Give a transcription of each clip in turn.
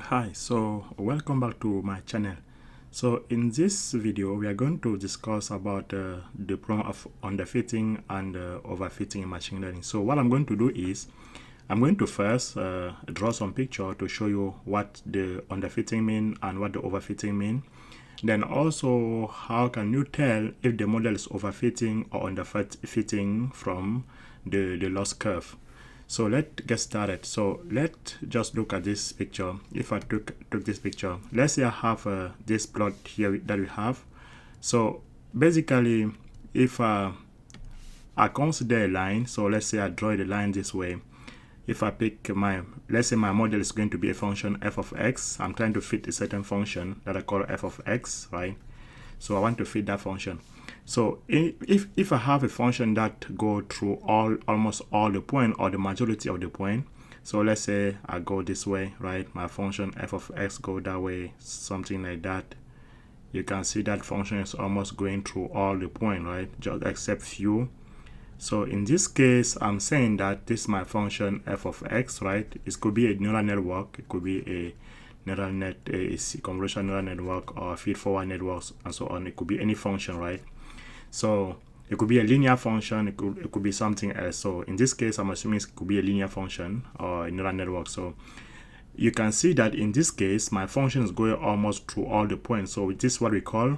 Hi, so welcome back to my channel. So in this video we are going to discuss about the problem of underfitting and overfitting in machine learning. So what I'm going to do is I'm going to first draw some picture to show you what the underfitting mean and what the overfitting mean. Then also how can you tell if the model is overfitting or underfitting from the loss curve. So let's get started. So let's just look at this picture. If I took this picture, let's say I have this plot here that we have. So basically, if I consider a line, so let's say I draw the line this way. If I pick let's say my model is going to be a function f of x. I'm trying to fit a certain function that I call f of x, right? So I want to fit that function. So if I have a function that go through almost all the point or the majority of the point, so let's say I go this way, right? My function f of x go that way, something like that. You can see that function is almost going through all the point, right? Just except few. So in this case, I'm saying that this is my function f of x, right? It could be a neural network, it could be a neural net, a convolutional neural network, or feed-forward networks, and so on. It could be any function, right? So it could be a linear function, it could be something else. So in this case, I'm assuming it could be a linear function or a neural network. So you can see that in this case, my function is going almost through all the points. So this is what we call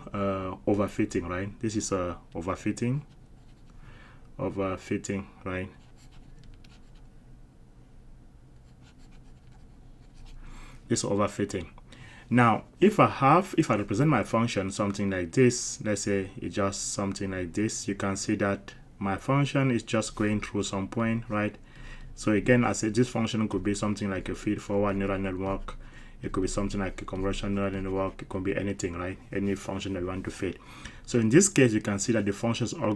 overfitting, right? This is overfitting, right? This overfitting. Now, if I represent my function something like this, let's say it's just something like this, you can see that my function is just going through some point, right? So again, I said this function could be something like a feed-forward neural network. It could be something like a convolutional neural network. It could be anything, right? Any function that you want to fit. So in this case, you can see that the functions are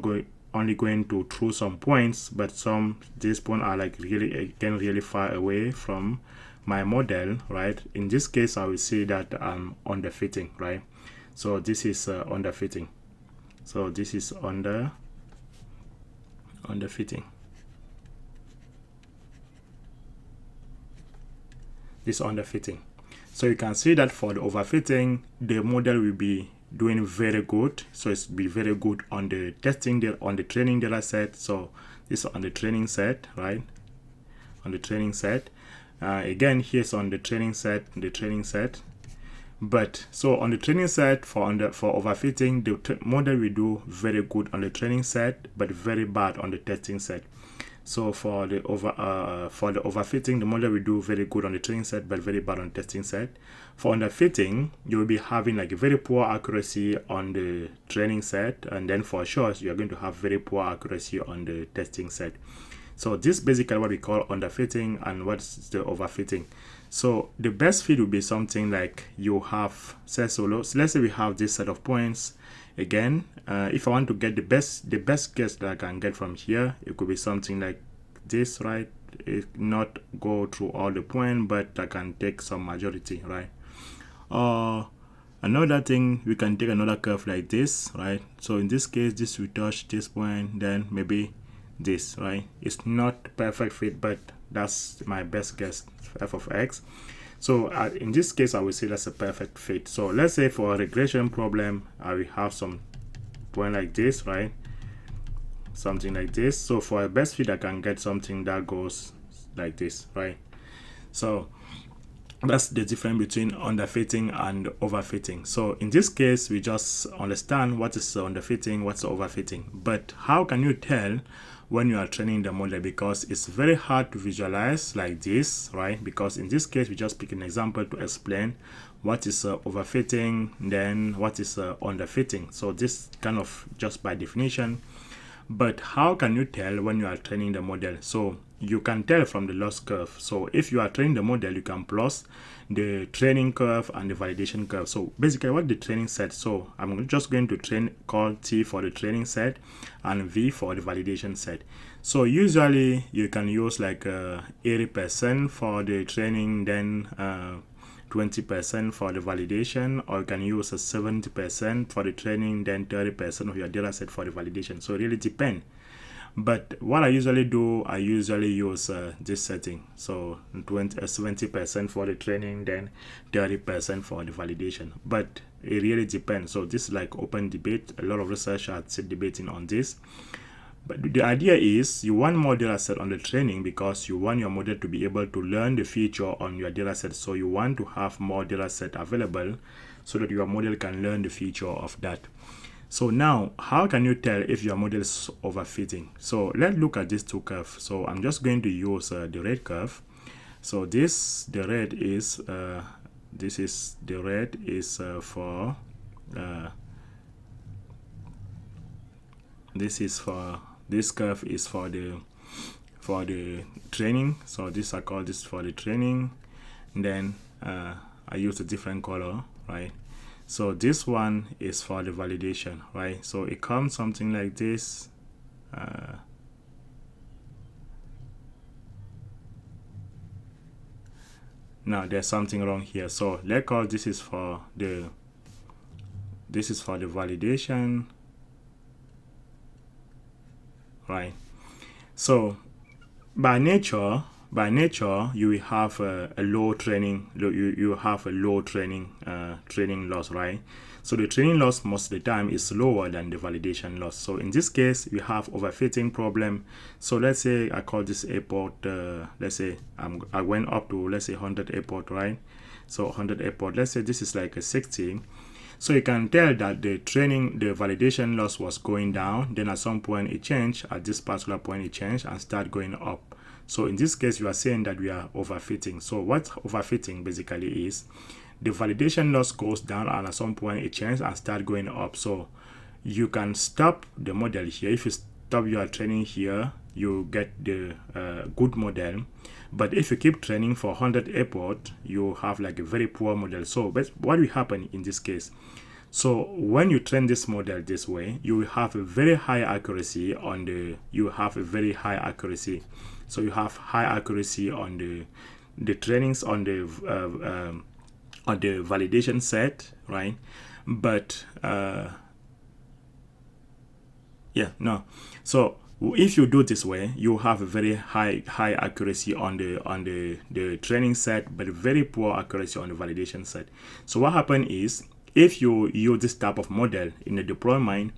only going to through some points, but these points are like really far away from my model, right? In this case, I will say that I'm underfitting, right? So this is underfitting. So this is underfitting. This underfitting. So you can see that for the overfitting, the model will be doing very good. So it's be very good on the on the training data set. So this is on the training set, right? On the training set. Again, here's on the training set, But so on the training set for overfitting, the model will do very good on the training set, but very bad on the testing set. So for the overfitting, the model will do very good on the training set, but very bad on the testing set. For underfitting, you will be having like a very poor accuracy on the training set, and then for sure you are going to have very poor accuracy on the testing set. So this is basically what we call underfitting and what's the overfitting. So the best fit would be something like you have set solo. So let's say we have this set of points. Again, if I want to get the best guess that I can get from here, it could be something like this, right? It not go through all the points, but I can take some majority, right? Another thing, we can take another curve like this, right? So in this case, this will touch this point, then maybe this, right? It's not perfect fit, but that's my best guess, f of x. So in this case, I will say that's a perfect fit. So let's say for a regression problem, I will have some point like this, right? Something like this. So for a best fit, I can get something that goes like this, right? So that's the difference between underfitting and overfitting. So in this case, we just understand what is underfitting, what's overfitting. But how can you tell when you are training the model? Because it's very hard to visualize like this, right? Because in this case, we just pick an example to explain what is overfitting, then what is underfitting. So this kind of just by definition. But how can you tell when you are training the model? So you can tell from the loss curve. So if you are training the model, you can plot the training curve and the validation curve. So basically what the training set, so I'm just going to call T for the training set and V for the validation set. So usually you can use like 80% for the training, then 20% for the validation, or you can use a 70% for the training, then 30% of your data set for the validation. So it really depends. But what I usually do, I usually use this setting. So 70% for the training, then 30% for the validation. But it really depends. So this is like open debate. A lot of research are still debating on this. But the idea is you want more data set on the training because you want your model to be able to learn the feature on your data set. So you want to have more data set available so that your model can learn the feature of that. So now, how can you tell if your model is overfitting? So let's look at these two curves. So I'm just going to use the red curve. So this red is for this curve is for the training. So this I call this for the training. And then I use a different color, right? So this one is for the validation, right? So it comes something like this. Now there's something wrong here. So let's call this is for the validation, right? So by nature you will have a low training, you have a low training loss, right? So the training loss most of the time is lower than the validation loss. So in this case we have overfitting problem. So let's say I call this airport, let's say I went up to, let's say 100 airport, right? So 100 airport, let's say this is like a 60. So you can tell that the validation loss was going down, then at some point it changed, at this particular point it changed and start going up. So in this case, you are saying that we are overfitting. So what overfitting basically is, the validation loss goes down and at some point it changes and start going up. So you can stop the model here. If you stop your training here, you get the good model. But if you keep training for 100 airport, you have like a very poor model. So what will happen in this case? So when you train this model this way, you will have a very high accuracy on the, So you have high accuracy on the trainings on the validation set, right? But so if you do this way, you have a very high accuracy on the training set, but very poor accuracy on the validation set. So what happens is, if you use this type of model in a deployment,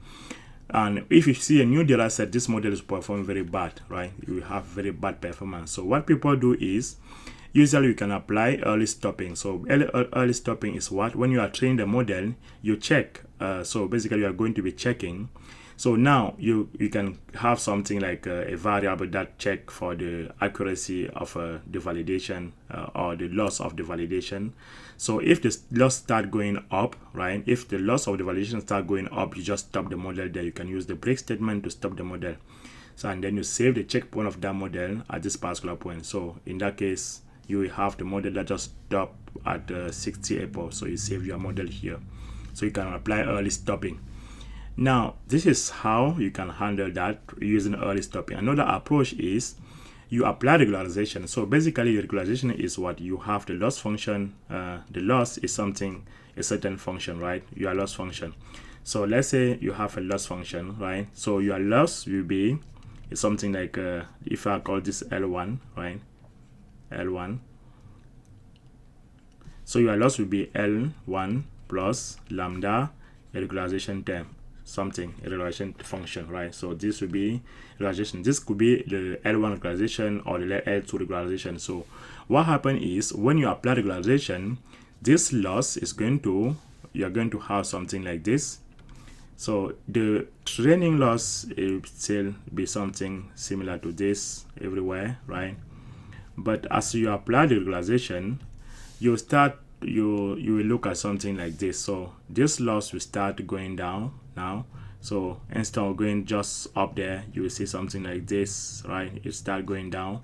and if you see a new data set, this model is performing very bad, right? You have very bad performance. So what people do is, usually you can apply early stopping. So early stopping is what? When you are training the model, you check. So basically you are going to be checking. So now you can have something like a variable that check for the accuracy of the validation or the loss of the validation. So if the loss start going up, right? If the loss of the validation start going up, you just stop the model there. You can use the break statement to stop the model. So and then you save the checkpoint of that model at this particular point. So in that case, you will have the model that just stop at 60 airport. So you save your model here. So you can apply early stopping. Now, this is how you can handle that using early stopping. Another approach is you apply regularization. So basically, regularization is what you have the loss function. The loss is a certain function, right? Your loss function. So let's say you have a loss function, right? So your loss will be something like, if I call this L1, right? L1. So your loss will be L1 plus lambda regularization term. Something, a regularization function, right? So this will be regularization. This could be the L1 regularization or the L2 regularization. So what happens is, when you apply regularization, this loss is you're going to have something like this. So the training loss will still be something similar to this everywhere, right? But as you apply the regularization, you will look at something like this. So this loss will start going down now. So instead of going just up there, you will see something like this, right? It start going down.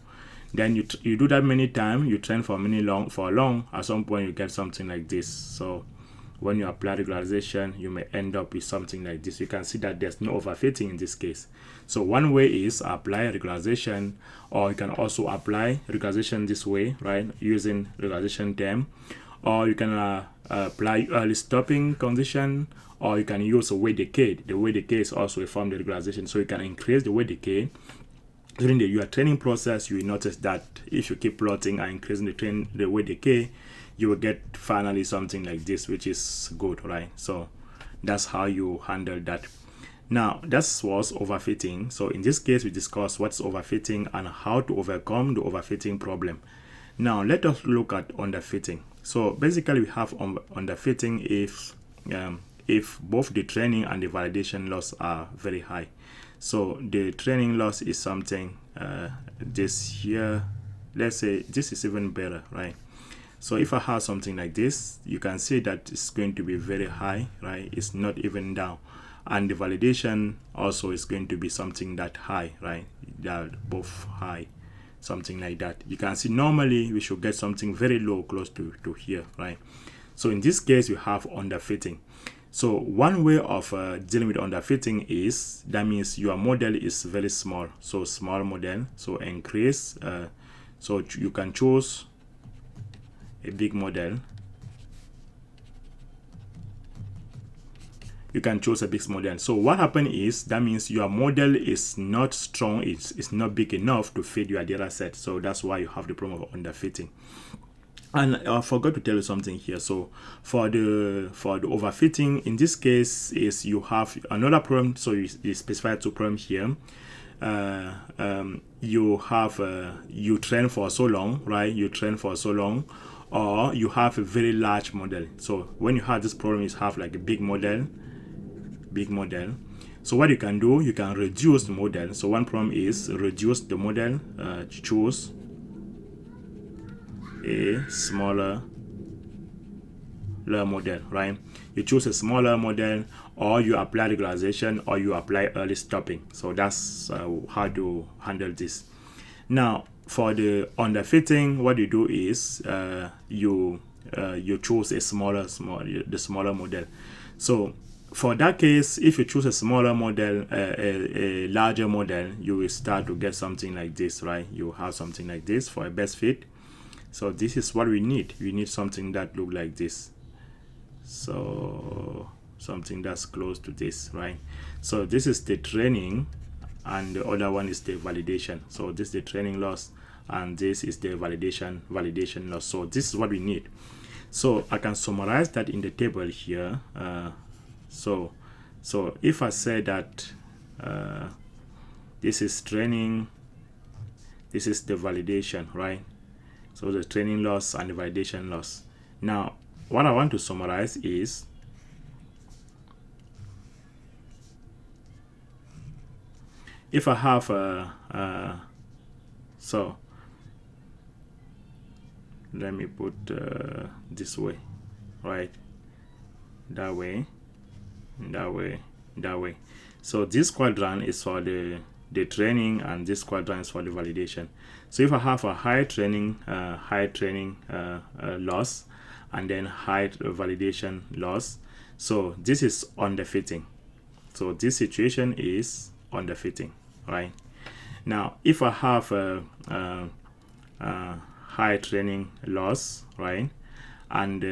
Then you do that many times, you train for long, at some point you get something like this. So when you apply regularization, you may end up with something like this. You can see that there's no overfitting in this case. So one way is apply regularization, or you can also apply regularization this way, right? Using regularization term. or you can apply early stopping condition, or you can use a weight decay. The weight decay is also a form of regularization, so you can increase the weight decay. During your training process, you will notice that if you keep plotting and increasing the weight decay, you will get finally something like this, which is good, right? So that's how you handle that. Now, that was overfitting. So in this case, we discussed what's overfitting and how to overcome the overfitting problem. Now, let us look at underfitting. So basically, we have underfitting if both the training and the validation loss are very high. So the training loss is something this here. Let's say this is even better, right? So if I have something like this, you can see that it's going to be very high, right? It's not even down. And the validation also is going to be something that high, right? They're both high, something like that. You can see normally we should get something very low, close to here, right? So in this case, we have underfitting. So one way of dealing with underfitting is, that means your model is very small. So small model, so increase. So you can choose a big model. You can choose a big model. So what happened is, that means your model is not strong, it's not big enough to fit your data set. So that's why you have the problem of underfitting. And I forgot to tell you something here. So for the overfitting, in this case, is you have another problem. So you specify two problems here. You have you train for so long, right? You train for so long, or you have a very large model. So when you have this problem, you have like a big model. So what you can do, you can reduce the model. So one problem is reduce the model. Choose a smaller model, right? You choose a smaller model, or you apply regularization, or you apply early stopping. So that's how to handle this. Now for the underfitting, what you do is you choose a smaller model. So for that case, if you choose a smaller model, a larger model, you will start to get something like this, right? You have something like this for a best fit. So this is what we need. We need something that look like this. So something that's close to this, right? So this is the training, and the other one is the validation. So this is the training loss, and this is the validation loss. So this is what we need. So I can summarize that in the table here. So if I say that this is training, this is the validation, right? So the training loss and the validation loss. Now what I want to summarize is, if I have so let me put this way, right? That way. So this quadrant is for the training, and this quadrant is for the validation. So if I have a high training loss, and then high validation loss, so this is underfitting. So this situation is underfitting, right? Now if I have a high training loss, right, and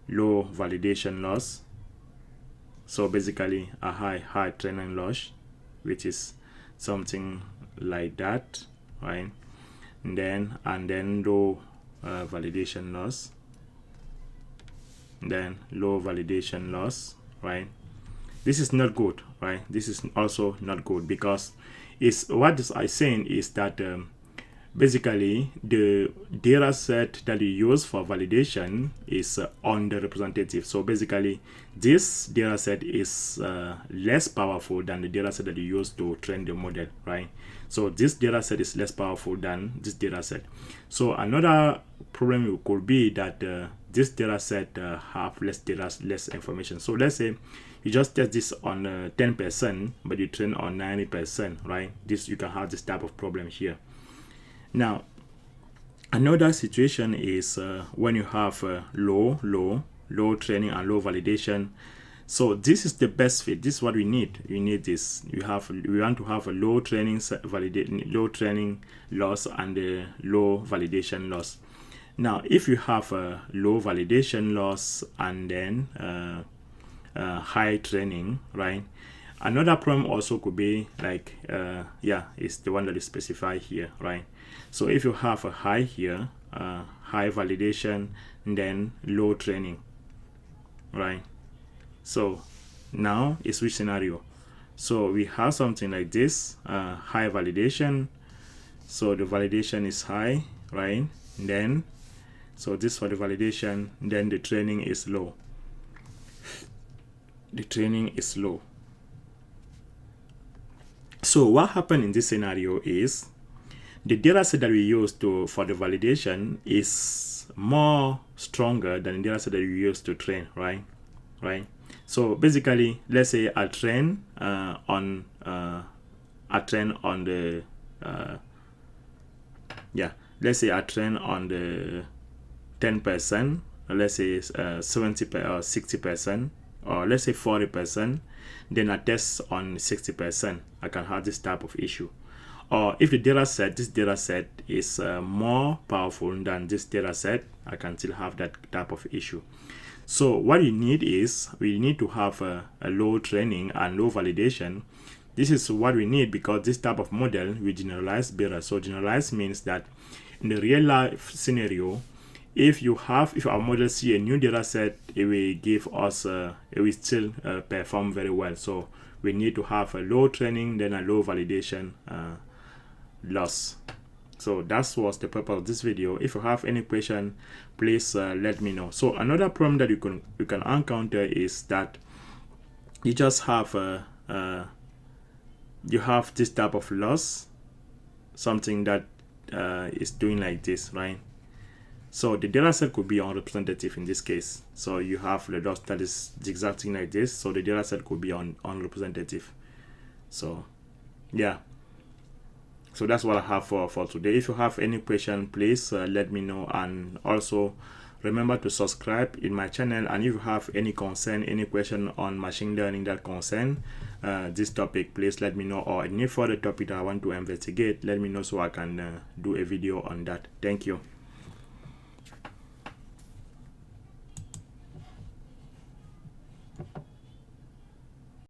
low validation loss, so basically a high training loss, which is something like that, right? And then low validation loss, then low validation loss, right? This is not good, right? This is also not good, because it's what I saying is that basically the data set that you use for validation is underrepresentative. So basically this data set is less powerful than the data set that you use to train the model, right? So this data set is less powerful than this data set. So another problem could be that this data set have less information. So let's say you just test this on 10%, but you train on 90%, right? This, you can have this type of problem here. Now another situation is when you have low training and low validation. So this is the best fit. This is what we need. We need this. We want to have a low training loss and a low validation loss. Now if you have a low validation loss and then high training, right, another problem also could be like it's the one that is specified here, right? So if you have a high here, high validation and then low training, right? So now it's which scenario? So we have something like this, high validation, so the validation is high, right? And then so this for the validation, then the training is low. The training is low. So what happened in this scenario is the data set that we use for the validation is more stronger than the data set that we use to train, right? So basically, let's say I train on the let's say I train on the 10%, let's say 70 or 60%, or let's say 40%, then I test on 60%. I can have this type of issue. Or if this data set is more powerful than this data set, I can still have that type of issue. So what you need is, we need to have a low training and low validation. This is what we need because this type of model we generalize better. So generalize means that in the real life scenario, if our model see a new data set, it will give us it will still perform very well. So we need to have a low training, then a low validation loss. So that was the purpose of this video. If you have any question, please let me know. So another problem that you can encounter is that you just have you have this type of loss, something that is doing like this, right? So the data set could be unrepresentative in this case. So you have the loss that is zigzagging like this, so the data set could be unrepresentative. So yeah, so that's what I have for today. If you have any question, please let me know, and also remember to subscribe in my channel. And if you have any concern, any question on machine learning that concern this topic, please let me know, or any further topic that I want to investigate, let me know so I can do a video on that. Thank you.